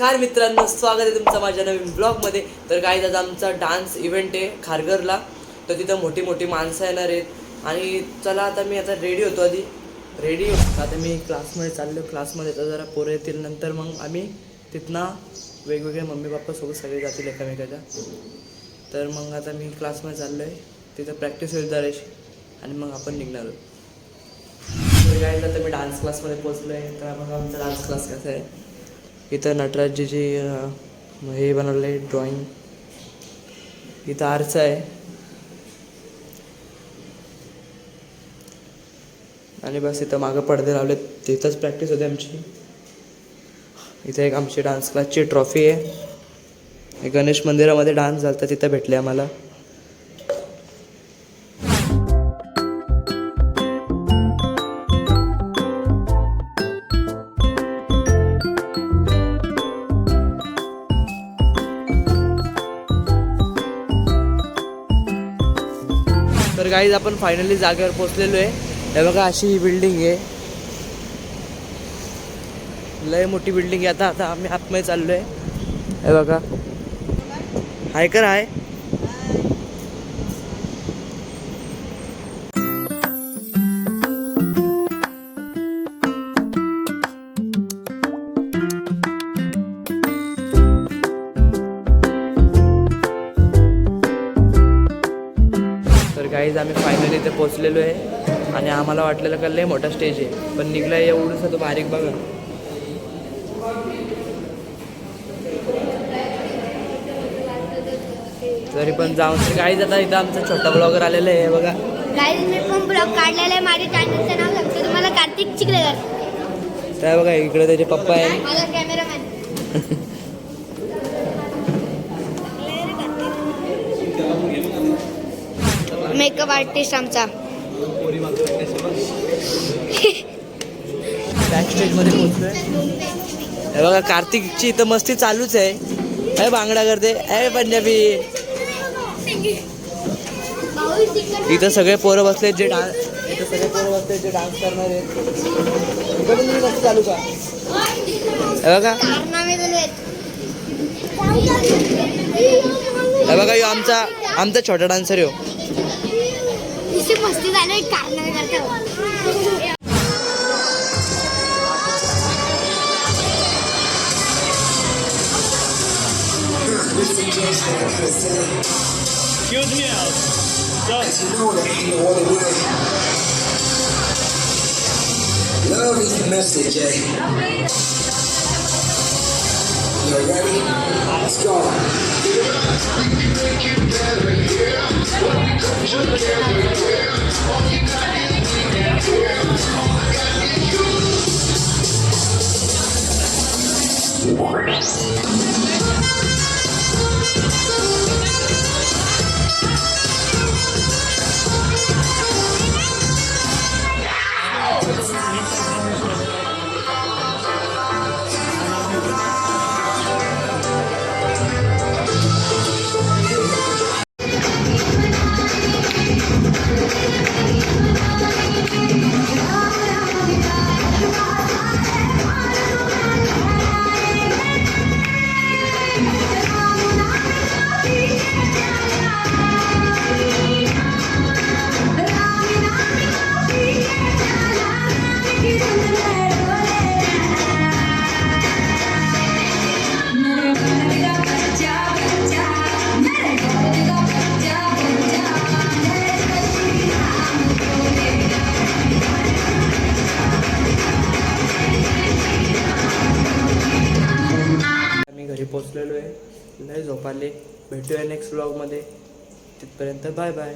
नमस्कार मित्रांनो, स्वागत आहे तुमचं माझ्या नवीन ब्लॉगमध्ये. तर काय आज आमचा डान्स इव्हेंट आहे खारघरला. तर तिथं मोठी मोठी माणसं येणार आहेत आणि चला आता मी आता रेडी होतो. आधी रेडी आता मी क्लासमध्ये चाललो. क्लासमध्ये तर जरा पोरं येतील, नंतर मग आम्ही तिथनं वेगवेगळे मम्मी पप्पासोबत सगळे जातील एकामेकाच्या. तर मग आता मी क्लासमध्ये चाललो आहे, तिथं प्रॅक्टिस होईल जराशी आणि मग आपण निघणार आहोत. काय तर मी डान्स क्लासमध्ये पोचलो आहे. तर मग आमचा डान्स क्लास कसा आहे, इथं नटराजजीची हे बनवलं आहे ड्रॉइंग, इथं आरसा आहे आणि बस इथं मागं पडदे लावले, तिथंच प्रॅक्टिस होते आमची. इथं एक आमची डान्स क्लासची ट्रॉफी आहे. गणेश मंदिरामध्ये डान्स झाला तर तिथं भेटले आम्हाला. तर गाईज आपण फायनली जागेवर पोचलेलो आहे. हे बघा अशी ही बिल्डिंग आहे, लय मोठी बिल्डिंग आहे. आता आम्ही आतमध्ये चाललो आहे. हे बघा हाय कर हाय. तर गाईज आम्ही फायनली इथे पोचलेलो आहे आणि आम्हाला वाटलेलं का लय मोठा स्टेज आहे, पण निघला एवढंच तो बारीक बघा. तरी पण जाऊन तर गाईज आता इथं आमचा छोटा ब्लॉगर आलेला आहे बघा. गाईज मी पण ब्लॉग काढलेला आहे. माझ्या चॅनलचं नाव सांगतो तुम्हाला, कार्तिक चिखलेकर. काय बघा इकडे त्याचे पप्पा आहे, माझा कॅमेरामॅन. मेकअप आर्टिस्ट आमचा. बॅक स्टेजमध्ये पोहोचलोय. हे बघा कार्तिकची इथं मस्ती चालूच आहे. अरे बांगडा करते, अरे पंजाबी. इथं सगळे पोरं बसले जे डान्स, इथं सगळे पोरं बसले जे डान्स करणार आहेत. इकडे तुम्ही मस्ती चालू का? हे बघा हे बघा यो आमचा छोटा डान्सर यो. मस्ती झाली कारनामे करतो. Excuse me, as you know that you know what it is. Love is the message, eh? You ready? Let's go. घरी पोचलेलो आहे, लय झोपाले. भेटूया नेक्स्ट व्लॉगमध्ये. तिथपर्यंत बाय बाय.